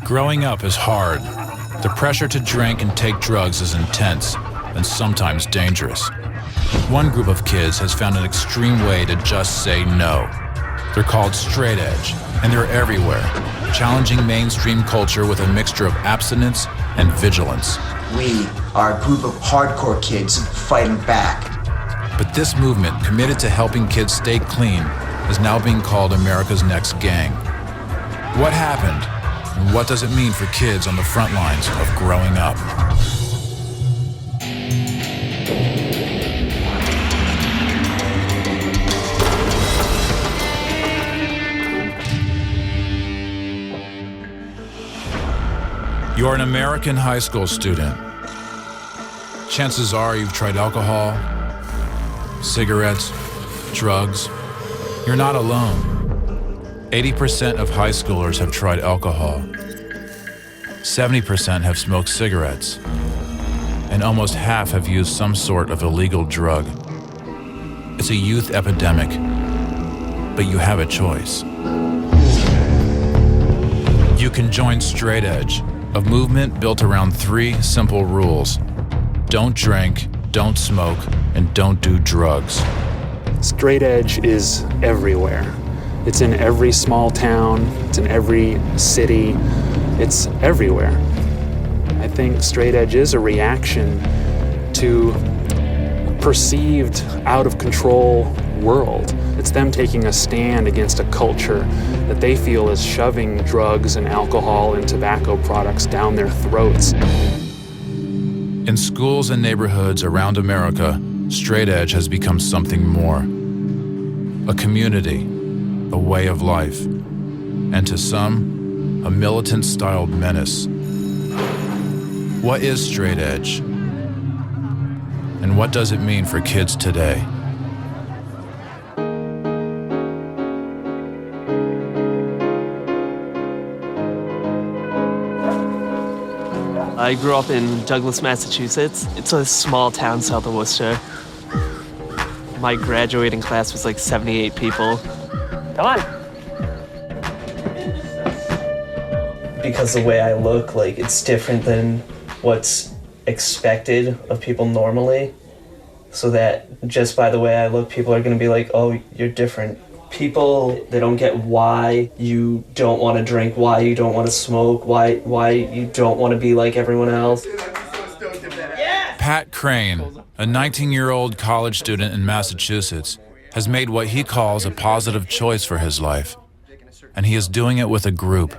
Growing up is hard. The pressure to drink and take drugs is intense and sometimes dangerous. One group of kids has found an extreme way to just say no. They're called straight edge, and they're everywhere, challenging mainstream culture with a mixture of abstinence and vigilance. We are a group of hardcore kids fighting back. But this movement, committed to helping kids stay clean, is now being called America's next gang. What happened, and what does it mean for kids on the front lines of growing up? You're an American high school student. Chances are you've tried alcohol, cigarettes, drugs. You're not alone. 80% of high schoolers have tried alcohol. 70% have smoked cigarettes. And almost half have used some sort of illegal drug. It's a youth epidemic, but you have a choice. You can join Straight Edge, a movement built around 3 simple rules. Don't drink, don't smoke, and don't do drugs. Straight edge is everywhere. It's in every small town, it's in every city, it's everywhere. I think straight edge is a reaction to a perceived out of control world. It's them taking a stand against a culture that they feel is shoving drugs and alcohol and tobacco products down their throats. In schools and neighborhoods around America, straight edge has become something more. A community, a way of life, and to some, a militant-styled menace. What is straight edge? And what does it mean for kids today? I grew up in Douglas, Massachusetts. It's a small town south of Worcester. My graduating class was like 78 people. Come on. Because the way I look, like, it's different than what's expected of people normally. So that just by the way I look, people are gonna be like, oh, you're different. People, they don't get why you don't want to drink, why you don't want to smoke, why you don't want to be like everyone else. Pat Crane, a 19-year-old college student in Massachusetts, has made what he calls a positive choice for his life, and he is doing it with a group.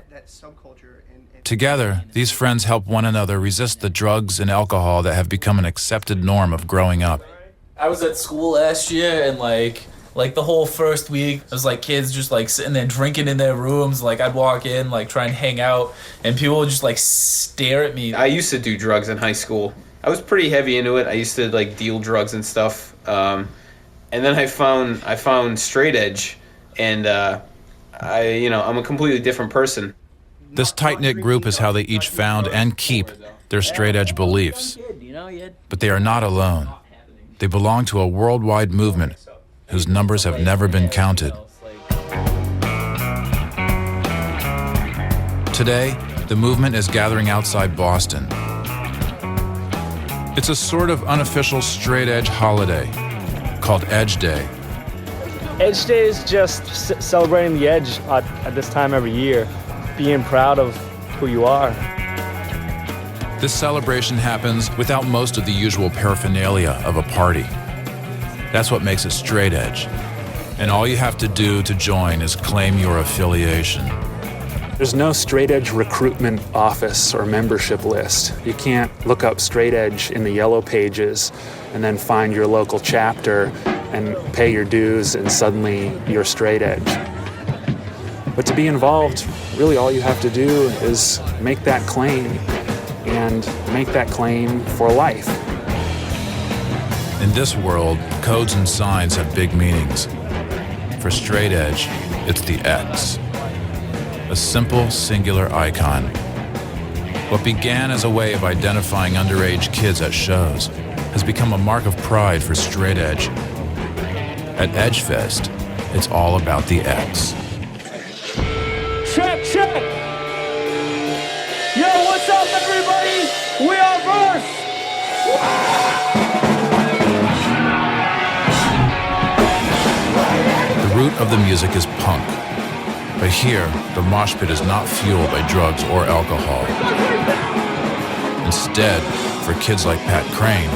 Together, these friends help one another resist the drugs and alcohol that have become an accepted norm of growing up. I was at school last year, and like the whole first week, it was like kids just like sitting there drinking in their rooms. Like I'd walk in, like try and hang out, and people would just like stare at me. I used to do drugs in high school. I was pretty heavy into it. I used to like deal drugs and stuff. And then I found straight edge, and I'm a completely different person. This tight-knit group is how they each found and keep their straight edge beliefs. But they are not alone. They belong to a worldwide movement whose numbers have never been counted. Today, the movement is gathering outside Boston. It's a sort of unofficial straight edge holiday called Edge Day. Edge Day is just celebrating the edge at this time every year, being proud of who you are. This celebration happens without most of the usual paraphernalia of a party. That's what makes it straight edge. And all you have to do to join is claim your affiliation. There's no straight edge recruitment office or membership list. You can't look up straight edge in the yellow pages and then find your local chapter and pay your dues and suddenly you're straight edge. But to be involved, really all you have to do is make that claim, and make that claim for life. In this world, codes and signs have big meanings. For straight edge, it's the X. A simple, singular icon. What began as a way of identifying underage kids at shows has become a mark of pride for straight edge. At Edgefest, it's all about the X. Check, check! up, everybody! We are Verse! The root of the music is punk. But here, the mosh pit is not fueled by drugs or alcohol. Instead, for kids like Pat Crane,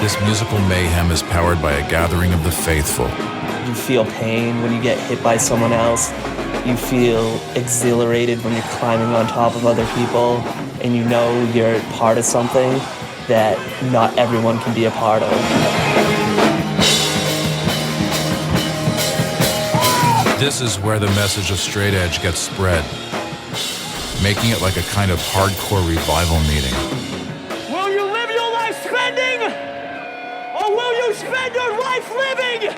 this musical mayhem is powered by a gathering of the faithful. You feel pain when you get hit by someone else. You feel exhilarated when you're climbing on top of other people, and you know you're part of something that not everyone can be a part of. This is where the message of straight edge gets spread, making it like a kind of hardcore revival meeting. Will you live your life spending, or will you spend your life living?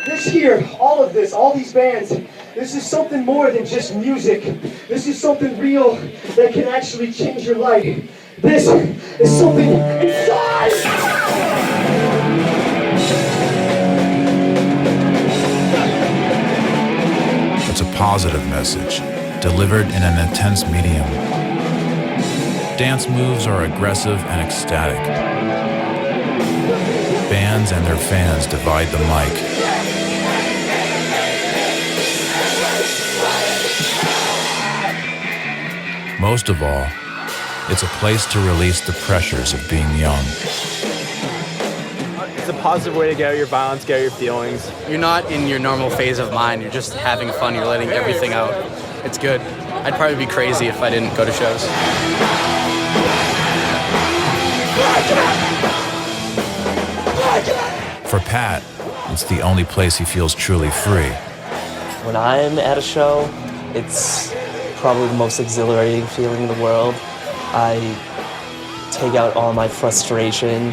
This here, all of this, all these bands, this is something more than just music. This is something real that can actually change your life. This is something inside! It's a positive message, delivered in an intense medium. Dance moves are aggressive and ecstatic. Bands and their fans divide the mic. Most of all, it's a place to release the pressures of being young. It's a positive way to get out your violence, get out your feelings. You're not in your normal phase of mind. You're just having fun. You're letting everything out. It's good. I'd probably be crazy if I didn't go to shows. For Pat, it's the only place he feels truly free. When I'm at a show, it's probably the most exhilarating feeling in the world. I take out all my frustration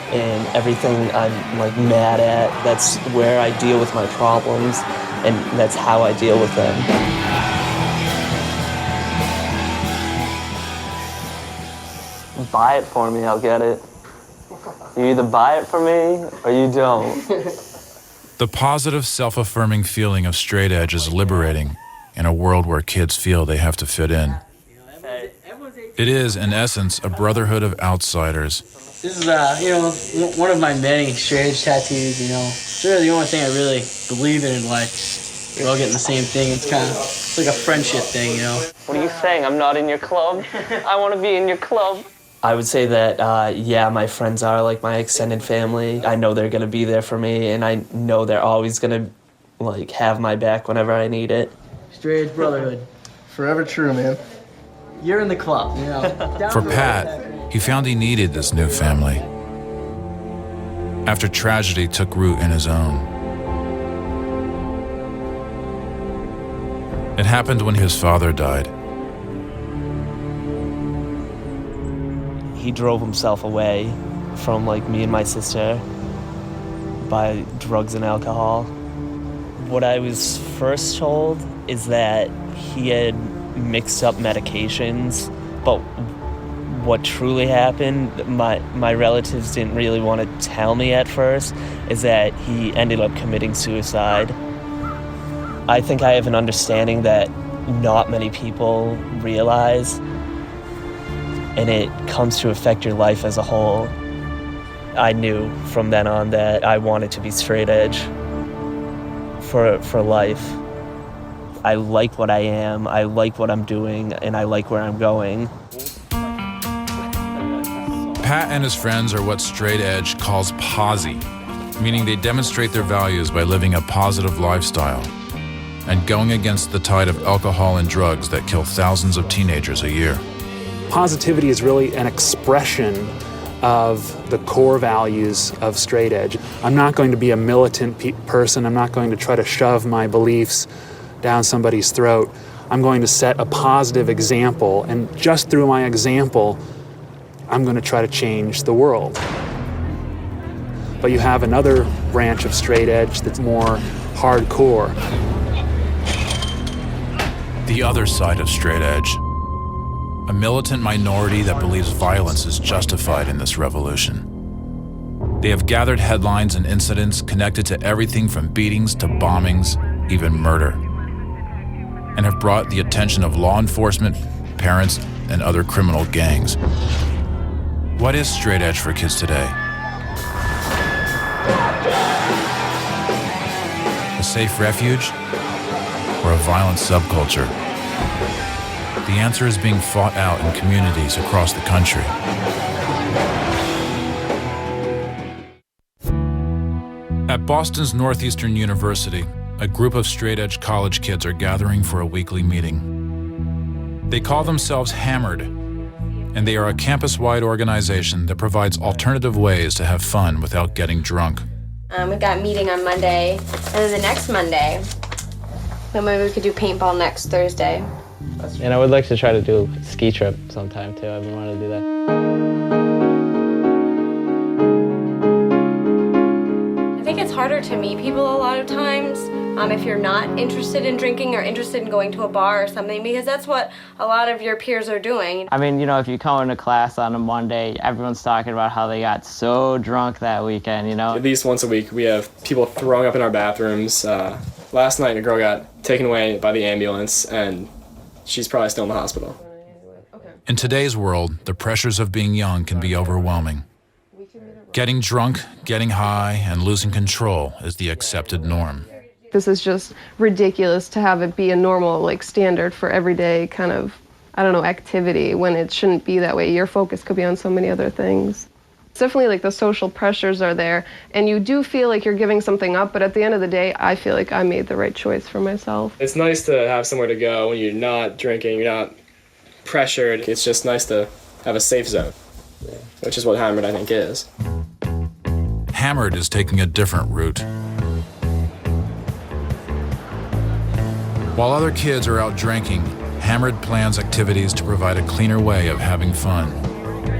and everything I'm like mad at. That's where I deal with my problems, and that's how I deal with them. Buy it for me, I'll get it. You either buy it for me or you don't. The positive, self-affirming feeling of straight edge is liberating in a world where kids feel they have to fit in. It is, in essence, a brotherhood of outsiders. This is, one of my many straight edge tattoos, It's really the only thing I really believe in life. We're all getting the same thing. It's like a friendship thing, What are you saying? I'm not in your club? I want to be in your club. I would say that, my friends are like my extended family. I know they're going to be there for me, and I know they're always going to, have my back whenever I need it. Straight edge brotherhood. Forever true, man. You're in the club, For Pat, he found he needed this new family after tragedy took root in his own. It happened when his father died. He drove himself away from me and my sister by drugs and alcohol. What I was first told is that he had mixed up medications, but what truly happened, my relatives didn't really want to tell me at first, is that he ended up committing suicide. I think I have an understanding that not many people realize, and it comes to affect your life as a whole. I knew from then on that I wanted to be straight edge for life. I like what I am, I like what I'm doing, and I like where I'm going. Pat and his friends are what straight edge calls posy, meaning they demonstrate their values by living a positive lifestyle and going against the tide of alcohol and drugs that kill thousands of teenagers a year. Positivity is really an expression of the core values of straight edge. I'm not going to be a militant person. I'm not going to try to shove my beliefs down somebody's throat. I'm going to set a positive example, and just through my example, I'm going to try to change the world. But you have another branch of straight edge that's more hardcore. The other side of straight edge. A militant minority that believes violence is justified in this revolution. They have gathered headlines and incidents connected to everything from beatings to bombings, even murder. and have brought the attention of law enforcement, parents, and other criminal gangs. What is straight edge for kids today? A safe refuge or a violent subculture? The answer is being fought out in communities across the country. At Boston's Northeastern University, a group of straight-edge college kids are gathering for a weekly meeting. They call themselves Hammered, and they are a campus-wide organization that provides alternative ways to have fun without getting drunk. We've got a meeting on Monday, and then the next Monday, then maybe we could do paintball next Thursday. And I would like to try to do a ski trip sometime too. I've been wanting to do that. I think it's harder to meet people a lot of times if you're not interested in drinking or interested in going to a bar or something, because that's what a lot of your peers are doing. I mean, if you come into class on a Monday, everyone's talking about how they got so drunk that weekend, At least once a week, we have people throwing up in our bathrooms. Last night, a girl got taken away by the ambulance, and she's probably still in the hospital. In today's world, the pressures of being young can be overwhelming. Getting drunk, getting high, and losing control is the accepted norm. This is just ridiculous to have it be a normal, standard for everyday kind of, activity when it shouldn't be that way. Your focus could be on so many other things. It's definitely the social pressures are there, and you do feel like you're giving something up, but at the end of the day, I feel like I made the right choice for myself. It's nice to have somewhere to go when you're not drinking, you're not pressured. It's just nice to have a safe zone, which is what Hammered, I think, is. Hammered is taking a different route. While other kids are out drinking, Hammered plans activities to provide a cleaner way of having fun.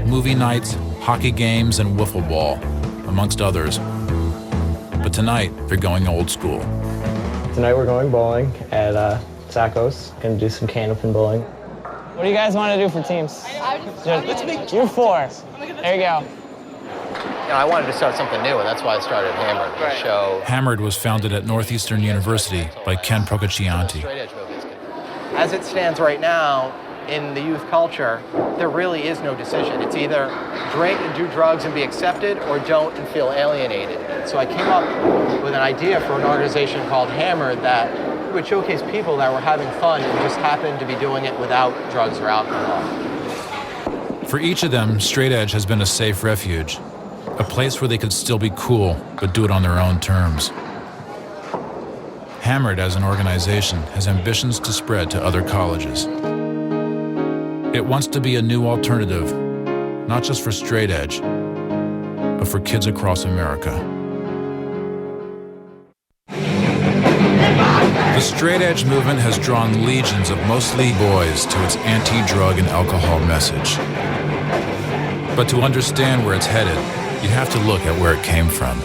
Movie nights, hockey games, and wiffle ball, amongst others. But tonight, they're going old school. Tonight we're going bowling at Sacco's. Gonna do some can open bowling. What do you guys want to do for teams? You're 4. There you go. I wanted to start something new, and that's why I started Hammered, the show. Hammered was founded at Northeastern University by Ken Procaccianti. As it stands right now, in the youth culture, there really is no decision. It's either drink and do drugs and be accepted, or don't and feel alienated. So I came up with an idea for an organization called Hammered that would showcase people that were having fun and just happened to be doing it without drugs or alcohol. For each of them, straight edge has been a safe refuge, a place where they could still be cool, but do it on their own terms. Hammered as an organization has ambitions to spread to other colleges. It wants to be a new alternative, not just for straight edge, but for kids across America. The straight edge movement has drawn legions of mostly boys to its anti-drug and alcohol message. But to understand where it's headed, you have to look at where it came from.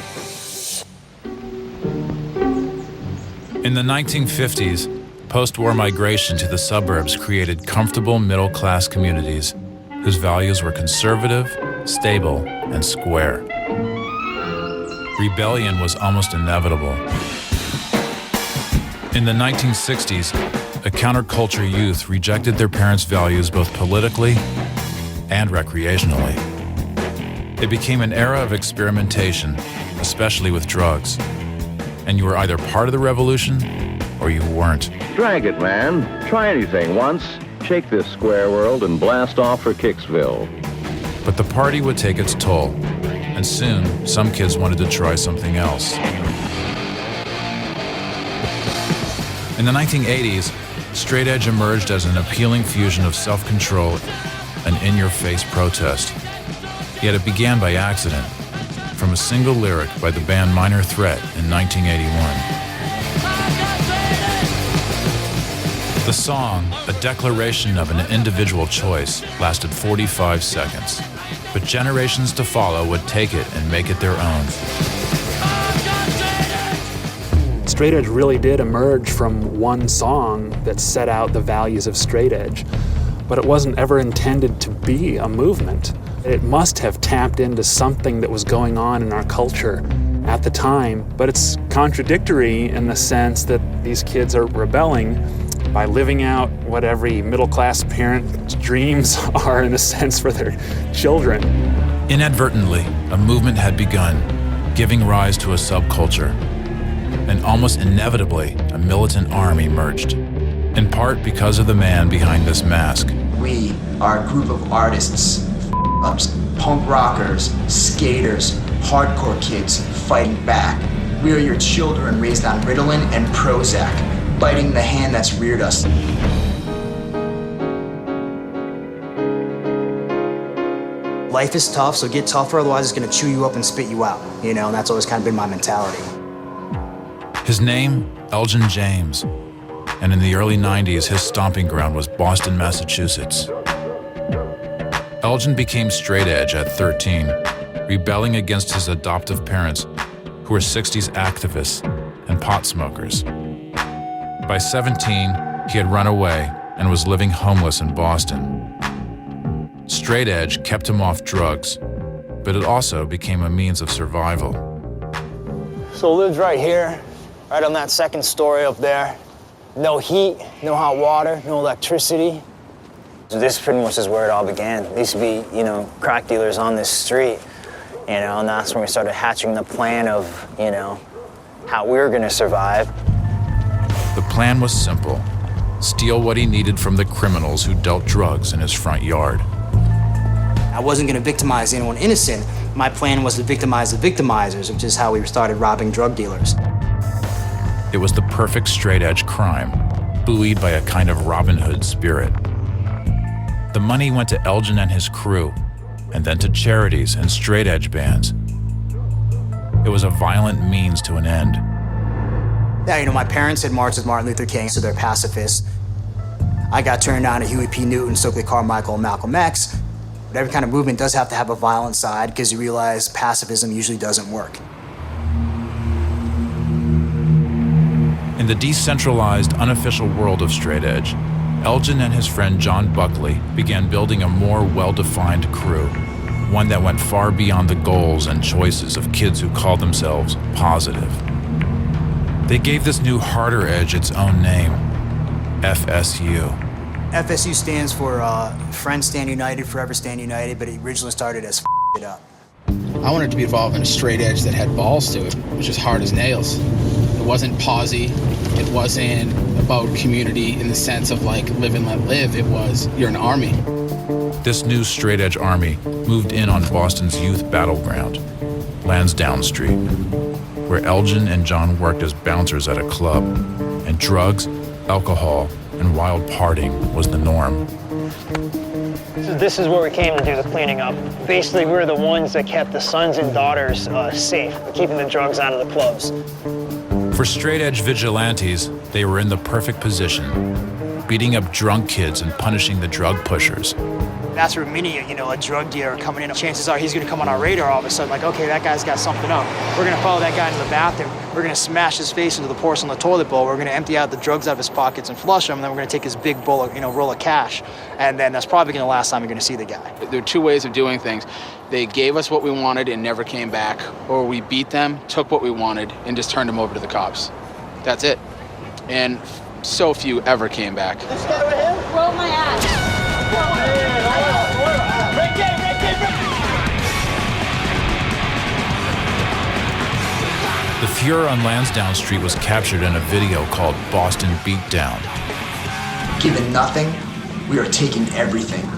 In the 1950s, post-war migration to the suburbs created comfortable middle-class communities whose values were conservative, stable, and square. Rebellion was almost inevitable. In the 1960s, a counterculture youth rejected their parents' values both politically and recreationally. It became an era of experimentation, especially with drugs. And you were either part of the revolution or you weren't. Drag it, man. Try anything once. Shake this square world and blast off for Kicksville. But the party would take its toll, and soon some kids wanted to try something else. In the 1980s, straight edge emerged as an appealing fusion of self-control and in-your-face protest. Yet it began by accident, from a single lyric by the band Minor Threat in 1981. The song, a declaration of an individual choice, lasted 45 seconds, but generations to follow would take it and make it their own. Straight edge really did emerge from one song that set out the values of straight edge, but it wasn't ever intended to be a movement. It must have tapped into something that was going on in our culture at the time, but it's contradictory in the sense that these kids are rebelling, by living out what every middle-class parent's dreams are, in a sense, for their children. Inadvertently, a movement had begun, giving rise to a subculture. And almost inevitably, a militant arm emerged, in part because of the man behind this mask. We are a group of artists, ups, punk rockers, skaters, hardcore kids fighting back. We are your children raised on Ritalin and Prozac, biting the hand that's reared us. Life is tough, so get tougher, otherwise it's gonna chew you up and spit you out, you know, and that's always kind of been my mentality. His name, Elgin James. And in the early 90s, his stomping ground was Boston, Massachusetts. Elgin became straight edge at 13, rebelling against his adoptive parents, who were 60s activists and pot smokers. By 17, he had run away and was living homeless in Boston. Straight edge kept him off drugs, but it also became a means of survival. So lived right here, right on that second story up there. No heat, no hot water, no electricity. So this pretty much is where it all began. There used to be, you know, crack dealers on this street, you know, and that's when we started hatching the plan of, you know, how we were gonna survive. The plan was simple: steal what he needed from the criminals who dealt drugs in his front yard. I wasn't gonna victimize anyone innocent. My plan was to victimize the victimizers, which is how we started robbing drug dealers. It was the perfect straight-edge crime, buoyed by a kind of Robin Hood spirit. The money went to Elgin and his crew, and then to charities and straight-edge bands. It was a violent means to an end. Yeah, you know, my parents had marched with Martin Luther King, so they're pacifists. I got turned on to Huey P. Newton, Stokely Carmichael, and Malcolm X. But every kind of movement does have to have a violent side, because you realize pacifism usually doesn't work. In the decentralized, unofficial world of straight edge, Elgin and his friend John Buckley began building a more well-defined crew, one that went far beyond the goals and choices of kids who called themselves positive. They gave this new harder edge its own name, FSU. FSU stands for Friends Stand United, Forever Stand United, but it originally started as it up. I wanted to be involved in a straight edge that had balls to it, which is hard as nails. It wasn't posy, it wasn't about community in the sense of like live and let live, it was you're an army. This new straight edge army moved in on Boston's youth battleground, Lansdowne Street, where Elgin and John worked as bouncers at a club, and drugs, alcohol, and wild partying was the norm. So this is where we came to do the cleaning up. Basically, we were the ones that kept the sons and daughters safe, keeping the drugs out of the clubs. For straight-edge vigilantes, they were in the perfect position, beating up drunk kids and punishing the drug pushers. That's where many, you know, a drug dealer coming in, chances are he's gonna come on our radar all of a sudden, like, okay, that guy's got something up. We're gonna follow that guy into the bathroom. We're gonna smash his face into the porcelain toilet bowl. We're gonna empty out the drugs out of his pockets and flush them, and then we're gonna take his big bowl of, roll of cash. And then that's probably gonna last time you're gonna see the guy. There are two ways of doing things. They gave us what we wanted and never came back, or we beat them, took what we wanted, and just turned them over to the cops. That's it. And so few ever came back. This guy right here? Roll my ass. The furor on Lansdowne Street was captured in a video called Boston Beatdown. Given nothing, we are taking everything,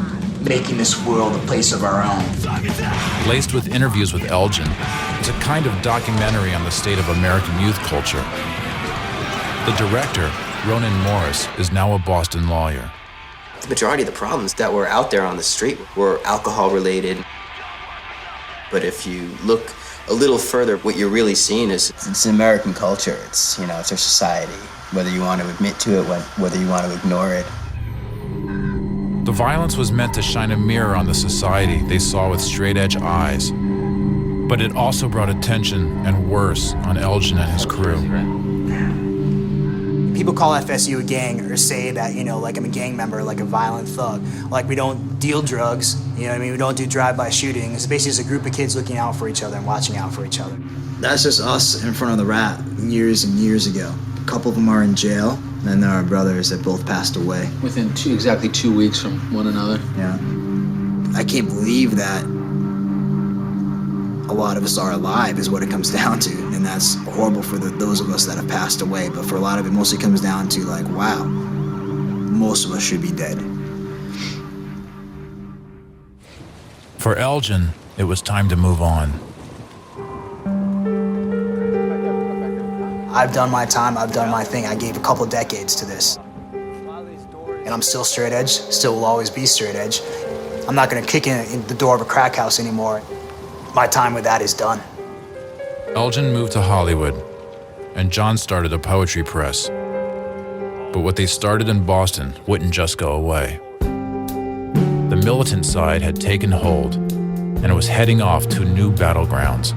making this world a place of our own. Laced with interviews with Elgin, it's a kind of documentary on the state of American youth culture. The director, Ronan Morris, is now a Boston lawyer. The majority of the problems that were out there on the street were alcohol related. But if you look a little further, what you're really seeing is it's American culture. It's, it's our society, whether you want to admit to it, whether you want to ignore it. The violence was meant to shine a mirror on the society they saw with straight-edge eyes. But it also brought attention, and worse, on Elgin and his crew. People call FSU a gang or say that, like I'm a gang member, like a violent thug. Like we don't deal drugs, we don't do drive-by shootings. It's basically just a group of kids looking out for each other and watching out for each other. That's just us in front of the rat years and years ago. A couple of them are in jail, And there are brothers that both passed away. Within exactly 2 weeks from one another. Yeah. I can't believe that a lot of us are alive is what it comes down to. And that's horrible for those of us that have passed away. But for a lot of it mostly comes down to like, wow, most of us should be dead. For Elgin, it was time to move on. I've done my time, I've done my thing. I gave a couple decades to this. And I'm still straight edge, still will always be straight edge. I'm not gonna kick in the door of a crack house anymore. My time with that is done. Elgin moved to Hollywood, and John started a poetry press. But what they started in Boston wouldn't just go away. The militant side had taken hold, and it was heading off to new battlegrounds.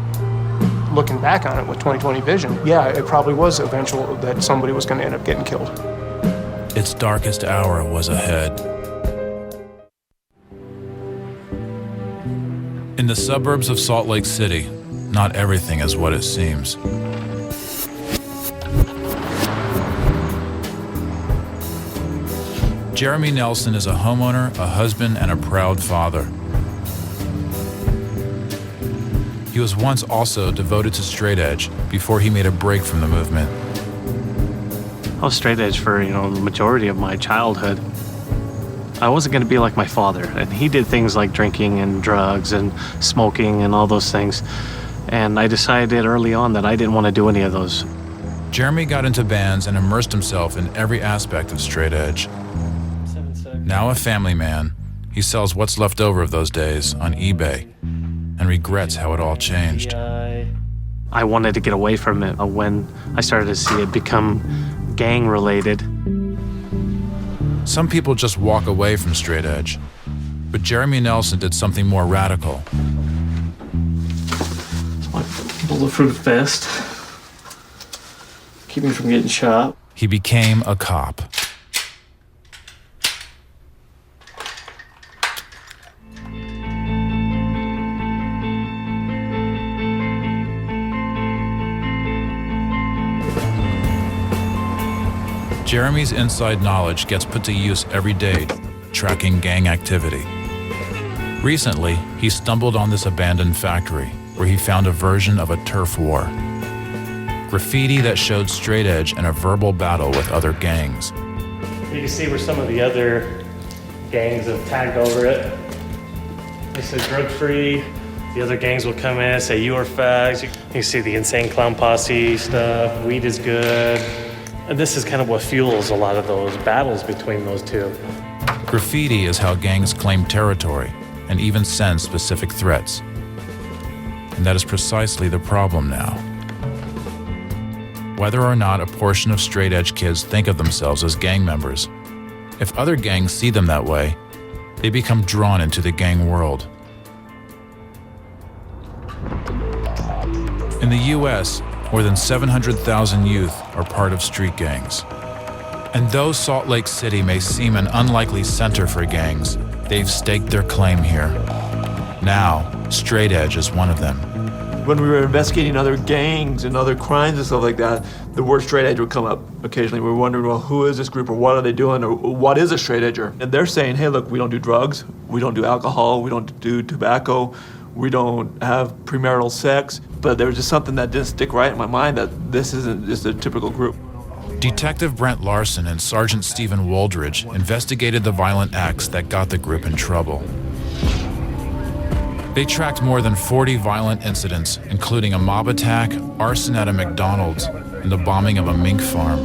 Looking back on it with 20/20 vision, yeah, it probably was eventual that somebody was going to end up getting killed. Its darkest hour was ahead. In the suburbs of Salt Lake City, not everything is what it seems. Jeremy Nelson is a homeowner, a husband, and a proud father. He was once also devoted to straight edge before he made a break from the movement. I was straight edge for, the majority of my childhood. I wasn't going to be like my father, and he did things like drinking and drugs and smoking and all those things. And I decided early on that I didn't want to do any of those. Jeremy got into bands and immersed himself in every aspect of straight edge. Now a family man, he sells what's left over of those days on eBay and regrets how it all changed. I wanted to get away from it when I started to see it become gang-related. Some people just walk away from straight edge, but Jeremy Nelson did something more radical. It's my bulletproof vest. Keep me from getting shot. He became a cop. Jeremy's inside knowledge gets put to use every day, tracking gang activity. Recently, he stumbled on this abandoned factory where he found a version of a turf war. Graffiti that showed straight edge in a verbal battle with other gangs. You can see where some of the other gangs have tagged over it. They said drug-free. The other gangs will come in and say, you are fags. You can see the Insane Clown Posse stuff, weed is good. And this is kind of what fuels a lot of those battles between those two. Graffiti is how gangs claim territory and even send specific threats. And that is precisely the problem now. Whether or not a portion of straight edge kids think of themselves as gang members, if other gangs see them that way, they become drawn into the gang world. In the US, more than 700,000 youth are part of street gangs. And though Salt Lake City may seem an unlikely center for gangs, they've staked their claim here. Now, straight edge is one of them. When we were investigating other gangs and other crimes and stuff like that, the word straight edge would come up occasionally. We were wondering, well, who is this group, or what are they doing, or what is a straight edger? And they're saying, hey, look, we don't do drugs, we don't do alcohol, we don't do tobacco, we don't have premarital sex. But there was just something that didn't stick right in my mind, that this isn't just a typical group. Detective Brent Larson and Sergeant Stephen Woldridge investigated the violent acts that got the group in trouble. They tracked more than 40 violent incidents, including a mob attack, arson at a McDonald's, and the bombing of a mink farm.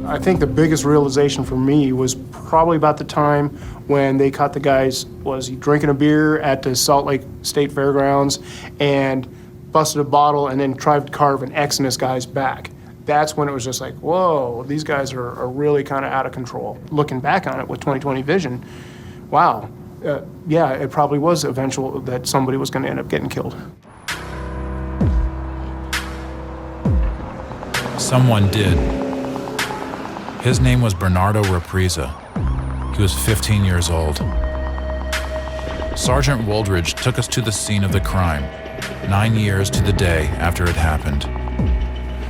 I think the biggest realization for me was probably about the time when they caught the guys, was he drinking a beer at the Salt Lake State Fairgrounds and busted a bottle and then tried to carve an X in this guy's back. That's when it was just like, whoa, these guys are really kind of out of control. Looking back on it with 20/20 vision, wow, yeah, it probably was eventual that somebody was going to end up getting killed. Someone did. His name was Bernardo Represa. He was 15 years old. Sergeant Woldridge took us to the scene of the crime, 9 years to the day after it happened.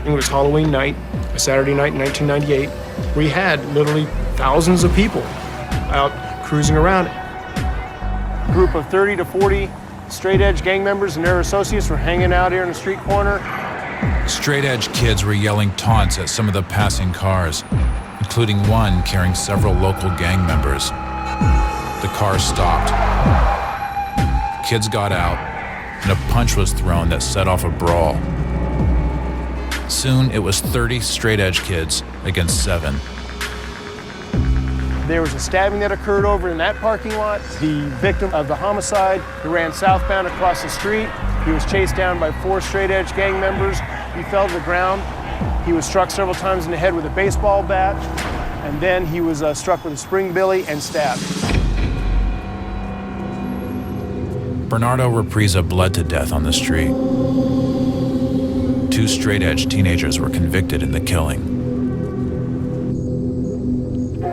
It was Halloween night, a Saturday night in 1998. We had literally thousands of people out cruising around. A group of 30 to 40 straight edge gang members and their associates were hanging out here in the street corner. Straight edge kids were yelling taunts at some of the passing cars, including one carrying several local gang members. The car stopped. Kids got out, and a punch was thrown that set off a brawl. Soon, it was 30 straight edge kids against 7. There was a stabbing that occurred over in that parking lot. The victim of the homicide, who ran southbound across the street, he was chased down by 4 straight edge gang members. He fell to the ground. He was struck several times in the head with a baseball bat, and then he was struck with a spring billy and stabbed. Bernardo Represa bled to death on the street. 2 straight edge teenagers were convicted in the killing.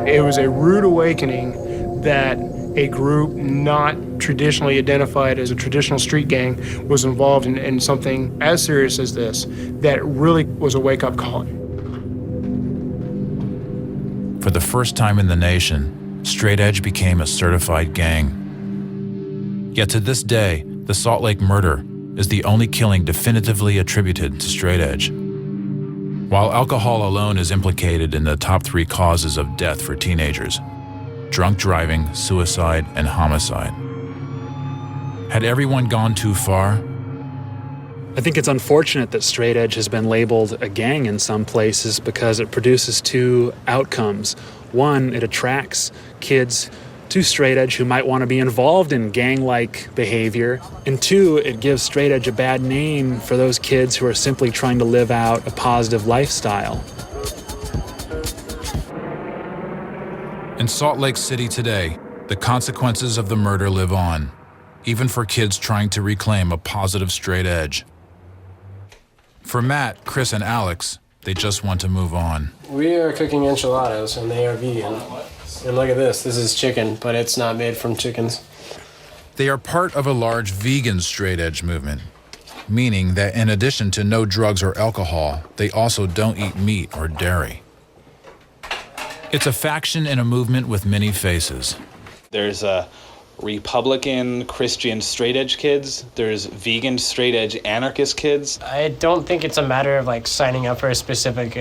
It was a rude awakening that a group not traditionally identified as a traditional street gang was involved in something as serious as this. That really was a wake-up call. For the first time in the nation, straight edge became a certified gang. Yet to this day, the Salt Lake murder is the only killing definitively attributed to straight edge. While alcohol alone is implicated in the top 3 causes of death for teenagers: drunk driving, suicide, and homicide. Had everyone gone too far? I think it's unfortunate that straight edge has been labeled a gang in some places because it produces 2 outcomes. One, it attracts kids to straight edge who might want to be involved in gang-like behavior. And 2, it gives straight edge a bad name for those kids who are simply trying to live out a positive lifestyle. In Salt Lake City today, the consequences of the murder live on, even for kids trying to reclaim a positive straight edge. For Matt, Chris, and Alex, they just want to move on. We are cooking enchiladas, and they are vegan. And look at this. This is chicken, but it's not made from chickens. They are part of a large vegan straight edge movement, meaning that in addition to no drugs or alcohol, they also don't eat meat or dairy. It's a faction in a movement with many faces. There's Republican Christian straight edge kids. There's vegan straight edge anarchist kids. I don't think it's a matter of like signing up for a specific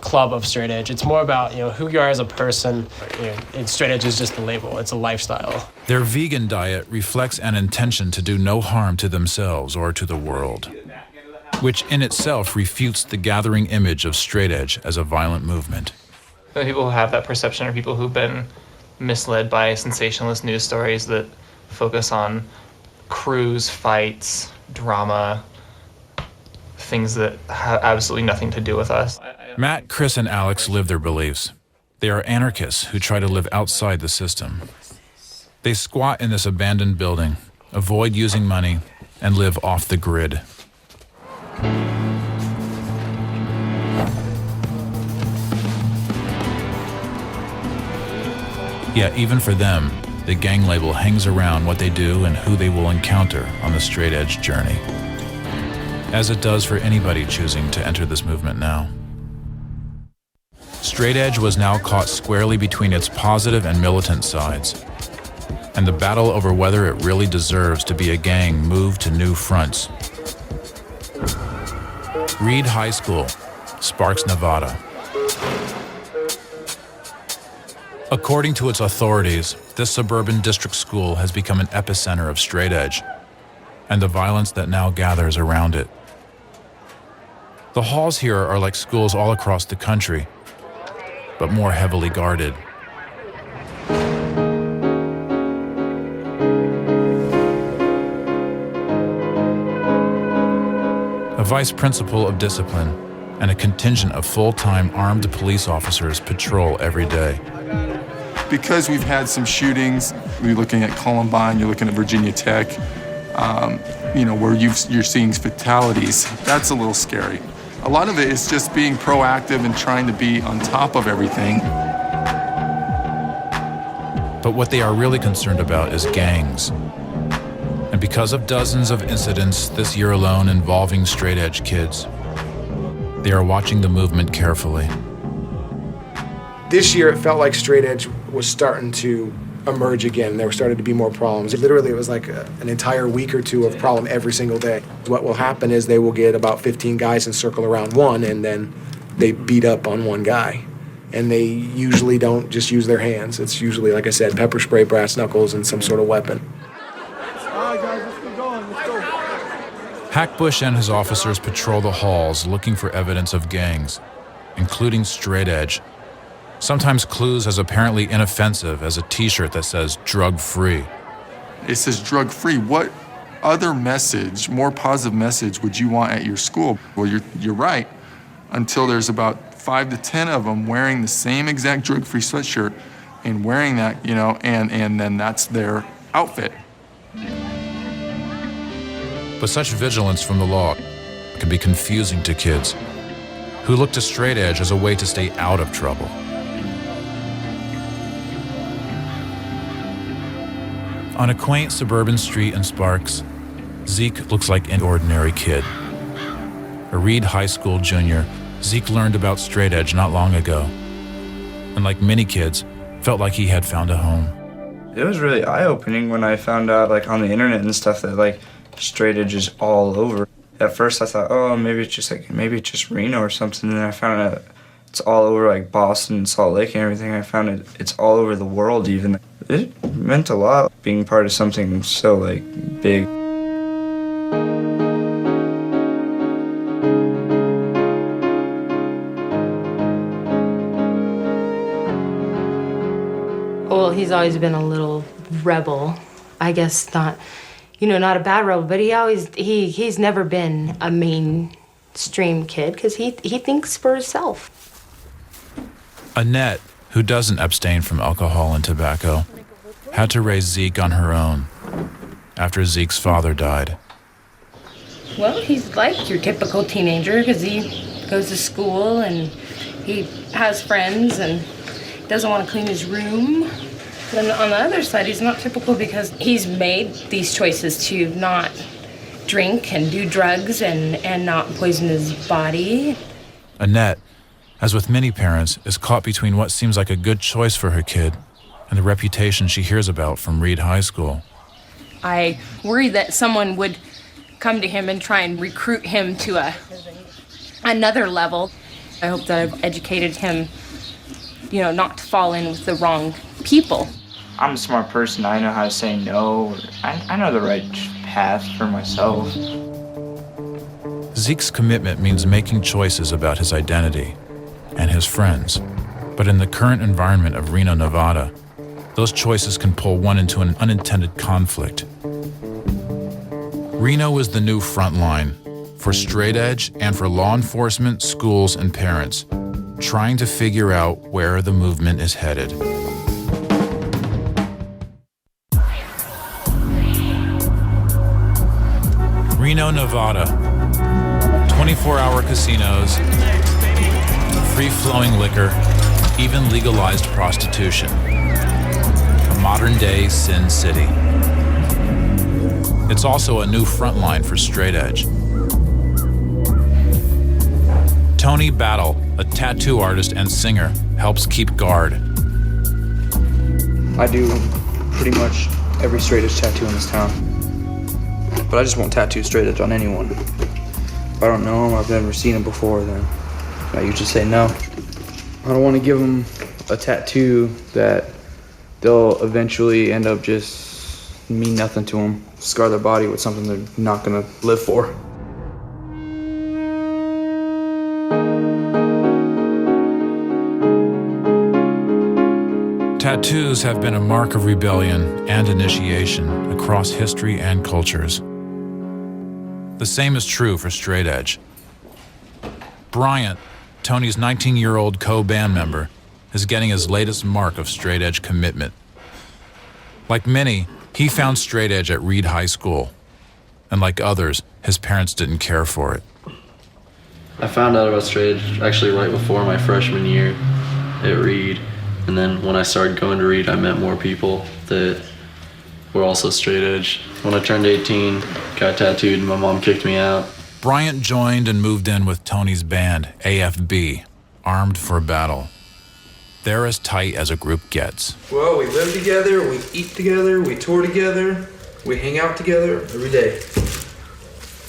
club of straight edge. It's more about who you are as a person. And straight edge is just a label. It's a lifestyle. Their vegan diet reflects an intention to do no harm to themselves or to the world, which in itself refutes the gathering image of straight edge as a violent movement. The people who have that perception are people who've been misled by sensationalist news stories that focus on crews, fights, drama, things that have absolutely nothing to do with us. Matt, Chris, and Alex live their beliefs. They are anarchists who try to live outside the system. They squat in this abandoned building, avoid using money, and live off the grid. Yet even for them, the gang label hangs around what they do and who they will encounter on the straight edge journey, as it does for anybody choosing to enter this movement now. Straight edge was now caught squarely between its positive and militant sides, and the battle over whether it really deserves to be a gang moved to new fronts. Reed High School, Sparks, Nevada. According to its authorities, this suburban district school has become an epicenter of straight edge and the violence that now gathers around it. The halls here are like schools all across the country, but more heavily guarded. A vice principal of discipline and a contingent of full-time armed police officers patrol every day. Because we've had some shootings, we're looking at Columbine, you're looking at Virginia Tech, where you're seeing fatalities, that's a little scary. A lot of it is just being proactive and trying to be on top of everything. But what they are really concerned about is gangs. And because of dozens of incidents this year alone involving straight edge kids, They are watching the movement carefully. This year, it felt like straight edge was starting to emerge again. There started to be more problems. Literally, it was like an entire week or two of problem every single day. What will happen is they will get about 15 guys and circle around one, and then they beat up on one guy. And they usually don't just use their hands. It's usually, like I said, pepper spray, brass knuckles, and some sort of weapon. All right, guys, let's get going. Let's go. Hackbush and his officers patrol the halls looking for evidence of gangs, including straight edge. Sometimes clues as apparently inoffensive as a t-shirt that says drug-free. It says drug-free. What other message, more positive message, would you want at your school? Well, you're right. Until there's about 5 to 10 of them wearing the same exact drug-free sweatshirt and wearing that, and then that's their outfit. But such vigilance from the law can be confusing to kids who look to straight edge as a way to stay out of trouble. On a quaint suburban street in Sparks, Zeke looks like an ordinary kid. A Reed High School junior, Zeke learned about straight edge not long ago, and like many kids, felt like he had found a home. It was really eye-opening when I found out, on the internet and stuff, that straight edge is all over. At first I thought, oh, maybe it's just Reno or something, and then I found out it's all over Boston, Salt Lake, and everything. I found it's all over the world even. It meant a lot being part of something so big. Well, he's always been a little rebel. I guess not a bad rebel, but he's never been a mainstream kid because he thinks for himself. Annette, who doesn't abstain from alcohol and tobacco, had to raise Zeke on her own after Zeke's father died. Well, he's like your typical teenager because he goes to school and he has friends and doesn't want to clean his room. But on the other side, he's not typical because he's made these choices to not drink and do drugs and not poison his body. Annette, as with many parents, is caught between what seems like a good choice for her kid and the reputation she hears about from Reed High School. I worry that someone would come to him and try and recruit him to another level. I hope that I've educated him, not to fall in with the wrong people. I'm a smart person. I know how to say no. I know the right path for myself. Zeke's commitment means making choices about his identity and his friends. But in the current environment of Reno, Nevada, those choices can pull one into an unintended conflict. Reno is the new front line for straight edge and for law enforcement, schools, and parents, trying to figure out where the movement is headed. Reno, Nevada. 24-hour casinos, free-flowing liquor, even legalized prostitution. A modern-day Sin City. It's also a new front line for straight edge. Tony Battle, a tattoo artist and singer, helps keep guard. I do pretty much every straight edge tattoo in this town. But I just won't tattoo straight edge on anyone. If I don't know them, I've never seen them before, then I usually say no. I don't want to give them a tattoo that they'll eventually end up just mean nothing to them, scar their body with something they're not going to live for. Tattoos have been a mark of rebellion and initiation across history and cultures. The same is true for straight edge. Bryant, Tony's 19-year-old co-band member, is getting his latest mark of straight edge commitment. Like many, he found straight edge at Reed High School. And like others, his parents didn't care for it. I found out about straight edge actually right before my freshman year at Reed. And then when I started going to Reed, I met more people that were also straight edge. When I turned 18, got tattooed, and my mom kicked me out. Bryant joined and moved in with Tony's band, AFB, armed for battle. They're as tight as a group gets. Well, we live together, we eat together, we tour together, we hang out together every day.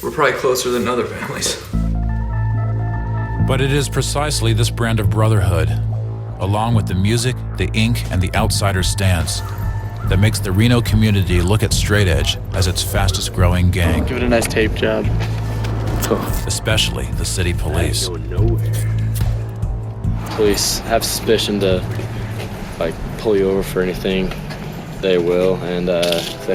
We're probably closer than other families. But it is precisely this brand of brotherhood, along with the music, the ink, and the outsider stance, that makes the Reno community look at Straight Edge as its fastest growing gang. Give it a nice tape job. Especially the city police. Police have suspicion to pull you over for anything, they will, and if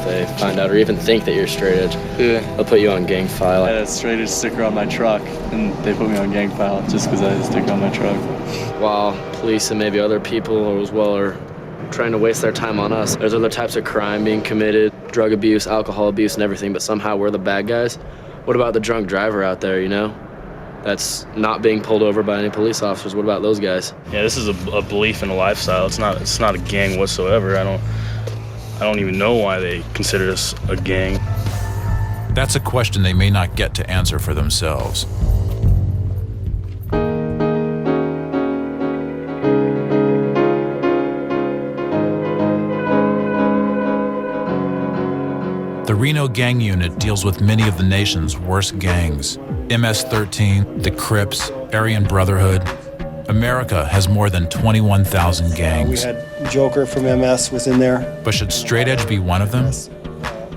they find out or even think that you're straight edge, they'll put you on gang file. I had a straight edge sticker on my truck, and they put me on gang file just because I had a sticker on my truck. While police and maybe other people as well are trying to waste their time on us, there's other types of crime being committed, drug abuse, alcohol abuse, and everything, but somehow we're the bad guys. What about the drunk driver out there, you know? That's not being pulled over by any police officers. What about those guys? Yeah, this is a belief in a lifestyle. It's not a gang whatsoever. I don't even know why they consider us a gang. That's a question they may not get to answer for themselves. The Reno Gang Unit deals with many of the nation's worst gangs. MS-13, the Crips, Aryan Brotherhood. America has more than 21,000 gangs. We had Joker from MS was in there. But should Straight Edge be one of them?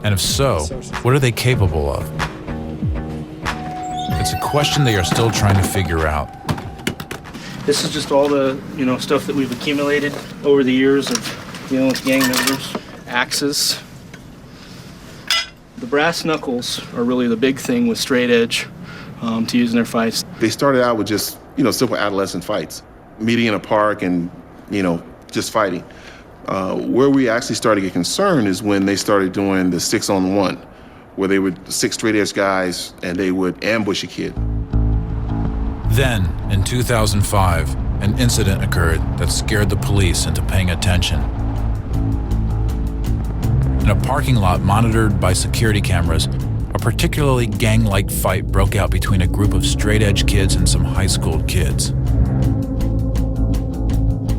And if so, what are they capable of? It's a question they are still trying to figure out. This is just all the stuff that we've accumulated over the years of dealing with gang members. Axes. The brass knuckles are really the big thing with Straight Edge to use in their fights. They started out with just, simple adolescent fights, meeting in a park and, just fighting. Where we actually started to get concerned is when they started doing the 6-on-1, where they would 6 straight edge guys and they would ambush a kid. Then, in 2005, an incident occurred that scared the police into paying attention. In a parking lot monitored by security cameras, a particularly gang-like fight broke out between a group of straight-edge kids and some high-school kids.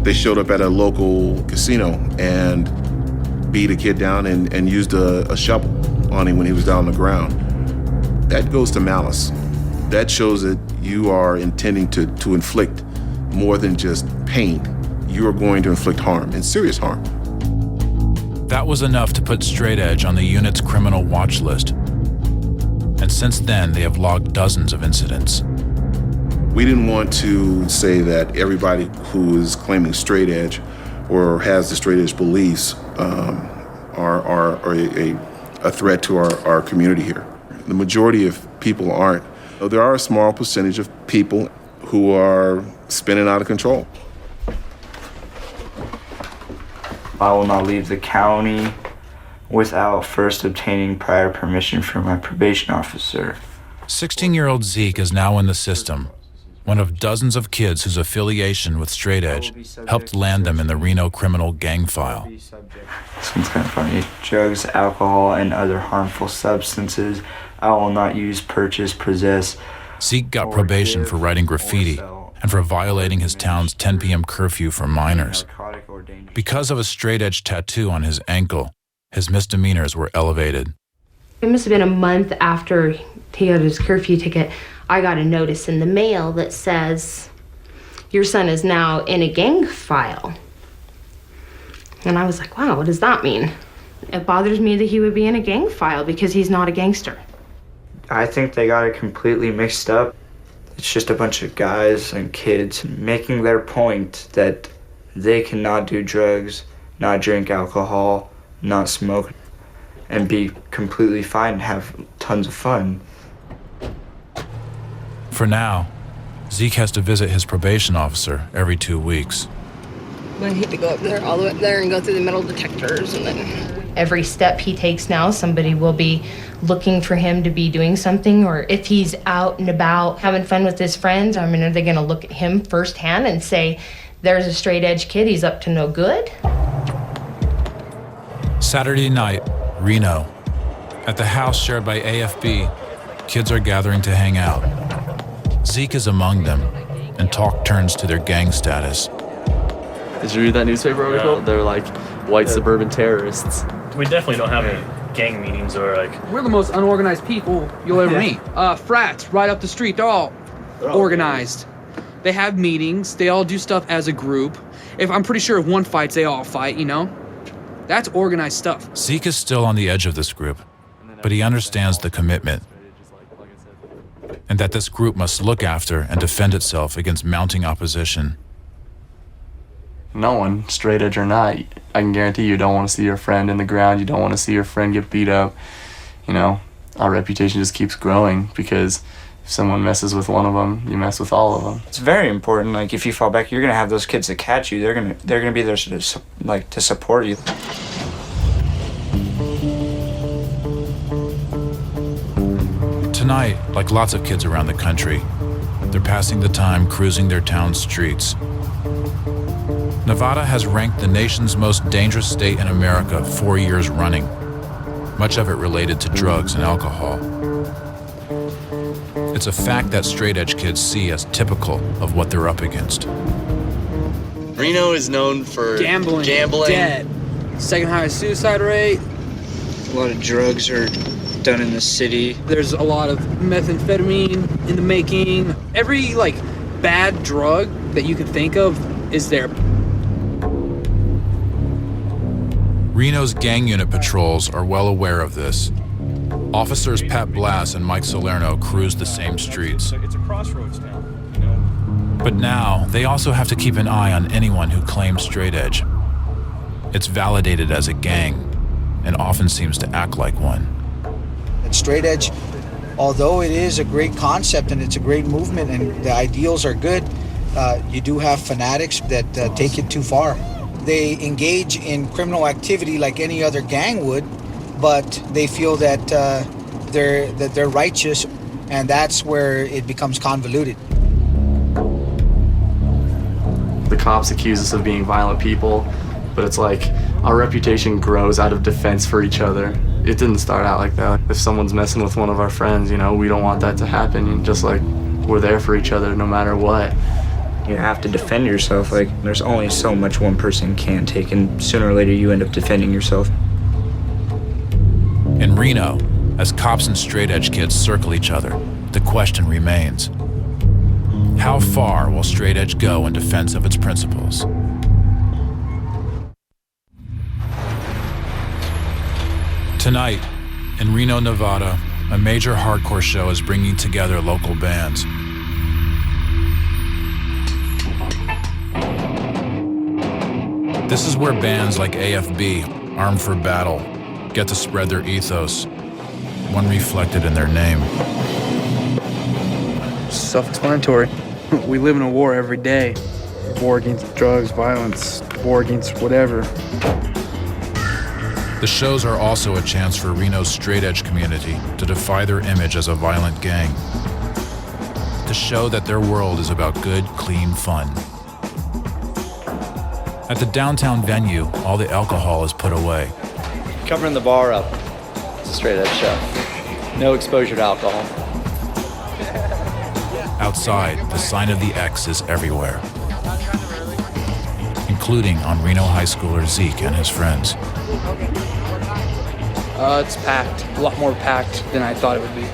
They showed up at a local casino and beat a kid down and used a shovel on him when he was down on the ground. That goes to malice. That shows that you are intending to inflict more than just pain. You are going to inflict harm, and serious harm. That was enough to put Straight Edge on the unit's criminal watch list. And since then, they have logged dozens of incidents. We didn't want to say that everybody who is claiming straight edge or has the straight edge beliefs are a threat to our community here. The majority of people aren't. There are a small percentage of people who are spinning out of control. I will not leave the county without first obtaining prior permission from my probation officer. 16-year-old Zeke is now in the system, one of dozens of kids whose affiliation with Straight Edge helped land them in the Reno criminal gang file. This one's kind of funny. Drugs, alcohol, and other harmful substances I will not use, purchase, possess. Zeke got probation for writing graffiti and for violating his town's 10 p.m. curfew for minors. Because of a Straight Edge tattoo on his ankle, his misdemeanors were elevated. It must have been a month after he got his curfew ticket, I got a notice in the mail that says, your son is now in a gang file. And I was like, wow, what does that mean? It bothers me that he would be in a gang file because he's not a gangster. I think they got it completely mixed up. It's just a bunch of guys and kids making their point that they cannot do drugs, not drink alcohol, not smoke, and be completely fine and have tons of fun. For now, Zeke has to visit his probation officer every 2 weeks. I hate to go up there, all the way up there and go through the metal detectors, and then every step he takes now, somebody will be looking for him to be doing something, or if he's out and about having fun with his friends, I mean, are they gonna look at him firsthand and say, there's a straight edge kid, he's up to no good? Saturday night, Reno. At the house shared by AFB, kids are gathering to hang out. Zeke is among them, and talk turns to their gang status. Did you read that newspaper article? They're like white suburban terrorists. We definitely don't have any gang meetings or like. We're the most unorganized people you'll ever meet. Frats right up the street, they're all organized. They have meetings, they all do stuff as a group. I'm pretty sure if one fights, they all fight, you know? That's organized stuff. Zeke is still on the edge of this group, but he understands the commitment and that this group must look after and defend itself against mounting opposition. No one, straight edge or not, I can guarantee you don't want to see your friend in the ground. You don't want to see your friend get beat up. You know, our reputation just keeps growing because if someone messes with one of them, you mess with all of them. It's very important. Like if you fall back, you're gonna have those kids that catch you. They're gonna be there to support you. Tonight, like lots of kids around the country, they're passing the time cruising their town's streets. Nevada has ranked the nation's most dangerous state in America 4 years running, much of it related to drugs and alcohol. It's a fact that straight-edge kids see as typical of what they're up against. Reno is known for gambling. Dead. Second highest suicide rate. A lot of drugs are done in the city. There's a lot of methamphetamine in the making. Every bad drug that you can think of is there. Reno's gang unit patrols are well aware of this. Officers Pat Blass and Mike Salerno cruise the same streets. It's a crossroads now. But now, they also have to keep an eye on anyone who claims straight edge. It's validated as a gang, and often seems to act like one. And straight edge, although it is a great concept and it's a great movement and the ideals are good, you do have fanatics that take it too far. They engage in criminal activity like any other gang would, but they feel that they're righteous, and that's where it becomes convoluted. The cops accuse us of being violent people, but it's like our reputation grows out of defense for each other. It didn't start out like that. If someone's messing with one of our friends, we don't want that to happen. And just like we're there for each other no matter what. You have to defend yourself. There's only so much one person can take, and sooner or later you end up defending yourself. In Reno, as cops and straight-edge kids circle each other, the question remains: how far will straight edge go in defense of its principles? Tonight, in Reno, Nevada, a major hardcore show is bringing together local bands. This is where bands like AFB, Armed for Battle, get to spread their ethos, one reflected in their name. Self-explanatory. We live in a war every day. War against drugs, violence, war against whatever. The shows are also a chance for Reno's straight-edge community to defy their image as a violent gang, to show that their world is about good, clean fun. At the downtown venue, all the alcohol is put away. Covering the bar up. It's a straight-edge show. No exposure to alcohol. Outside, the sign of the X is everywhere, including on Reno high schooler Zeke and his friends. It's packed. A lot more packed than I thought it would be.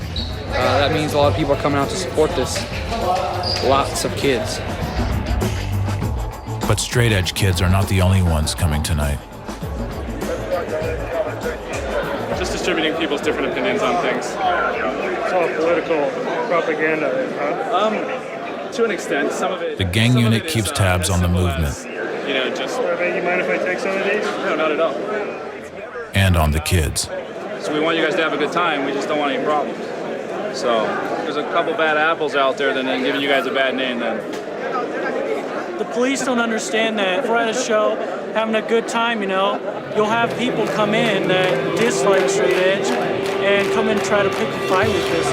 That means a lot of people are coming out to support this. Lots of kids. But straight-edge kids are not the only ones coming tonight. Just distributing people's different opinions on things. It's all political propaganda. To an extent, some of it. The gang unit keeps tabs on the movement. Just. You mind if I take some of these? No, not at all. And on the kids. So we want you guys to have a good time. We just don't want any problems. So there's a couple bad apples out there, then giving you guys a bad name then. The police don't understand that if we're at a show having a good time, you'll have people come in that dislike straight edge and come in and try to pick a fight with us.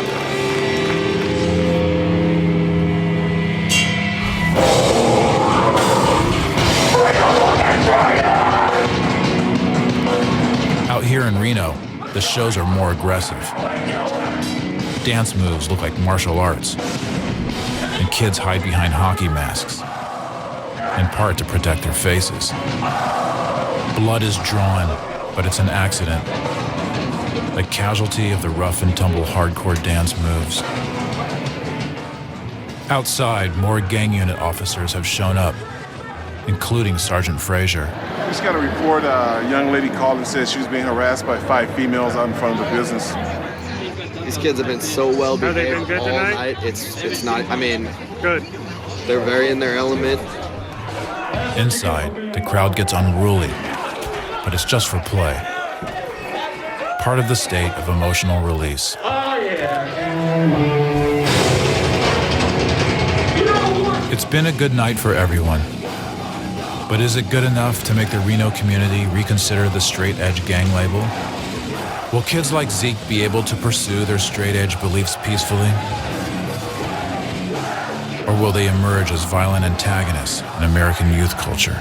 Out here in Reno, the shows are more aggressive. Dance moves look like martial arts, and kids hide behind hockey masks, in part to protect their faces. Blood is drawn, but it's an accident, a casualty of the rough and tumble hardcore dance moves. Outside, more gang unit officers have shown up, including Sergeant Frazier. Just got a report, a young lady called and said she was being harassed by 5 females out in front of the business. These kids have been so well behaved all night. It's not, I mean, good. They're very in their element. Inside, the crowd gets unruly, but it's just for play. Part of the state of emotional release. Oh, yeah. It's been a good night for everyone. But is it good enough to make the Reno community reconsider the straight edge gang label? Will kids like Zeke be able to pursue their straight edge beliefs peacefully? Or will they emerge as violent antagonists in American youth culture?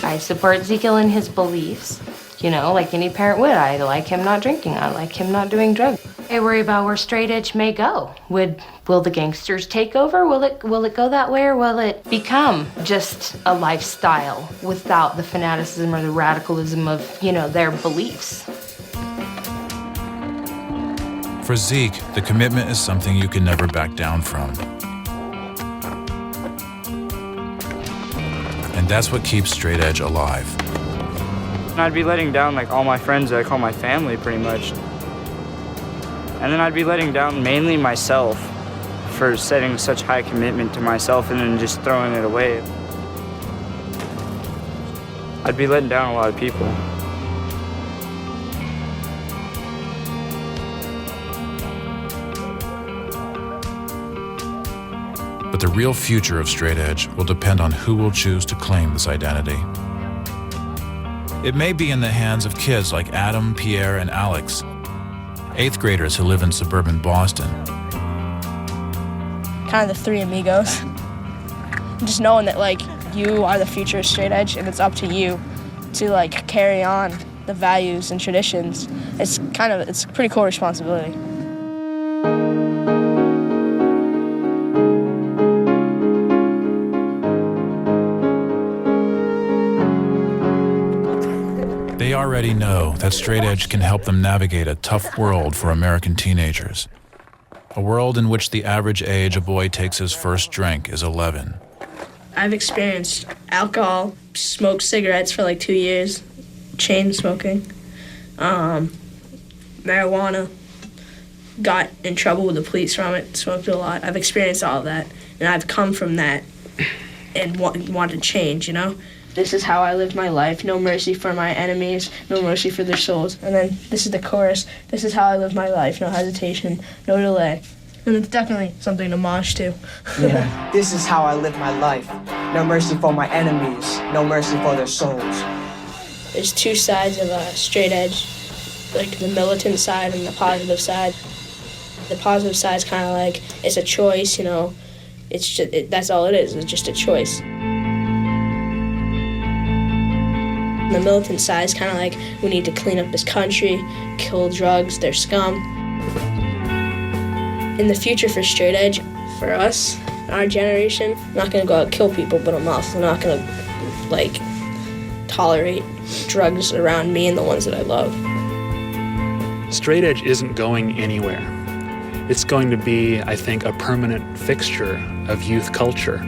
I support Ezekiel in his beliefs, you know, like any parent would. I like him not drinking. I like him not doing drugs. I worry about where straight edge may go. Will the gangsters take over? Will it go that way, or will it become just a lifestyle without the fanaticism or the radicalism of, you know, their beliefs? For Zeke, the commitment is something you can never back down from. And that's what keeps straight edge alive. And I'd be letting down like all my friends that I call my family pretty much. And then I'd be letting down mainly myself for setting such high commitment to myself and then just throwing it away. I'd be letting down a lot of people. But the real future of straight edge will depend on who will choose to claim this identity. It may be in the hands of kids like Adam, Pierre, and Alex, 8th graders who live in suburban Boston. Kind of the three amigos. Just knowing that like you are the future of straight edge and it's up to you to like carry on the values and traditions. It's a pretty cool responsibility. They already know that straight edge can help them navigate a tough world for American teenagers. A world in which the average age a boy takes his first drink is 11. I've experienced alcohol, smoked cigarettes for like 2 years, chain smoking, marijuana, got in trouble with the police from it, smoked a lot. I've experienced all of that, and I've come from that and want to change, you know? This is how I live my life. No mercy for my enemies, no mercy for their souls. And then this is the chorus. This is how I live my life. No hesitation, no delay. And it's definitely something to mosh to. Yeah. This is how I live my life. No mercy for my enemies, no mercy for their souls. There's two sides of a straight edge, like the militant side and the positive side. The positive side is kind of like it's a choice, you know. It's just, that's all it is. It's just a choice. The militant side is kind of like, we need to clean up this country, kill drugs, they're scum. In the future for straight edge, for us, our generation, I'm not gonna go out and kill people, but I'm also not gonna, like, tolerate drugs around me and the ones that I love. Straight edge isn't going anywhere. It's going to be, I think, a permanent fixture of youth culture.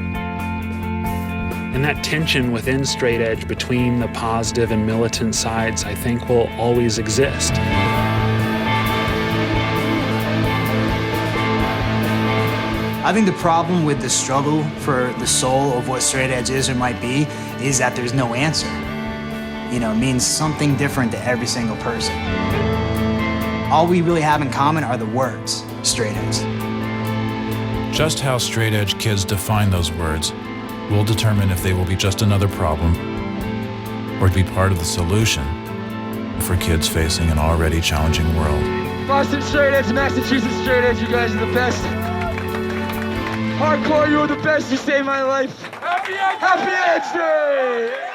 And that tension within straight edge between the positive and militant sides, I think, will always exist. I think the problem with the struggle for the soul of what straight edge is or might be is that there's no answer. You know, it means something different to every single person. All we really have in common are the words, straight edge. Just how straight edge kids define those words will determine if they will be just another problem or to be part of the solution for kids facing an already challenging world. Boston straight edge, Massachusetts straight edge, you guys are the best. Hardcore, you were the best. You saved my life. Happy Edge Day!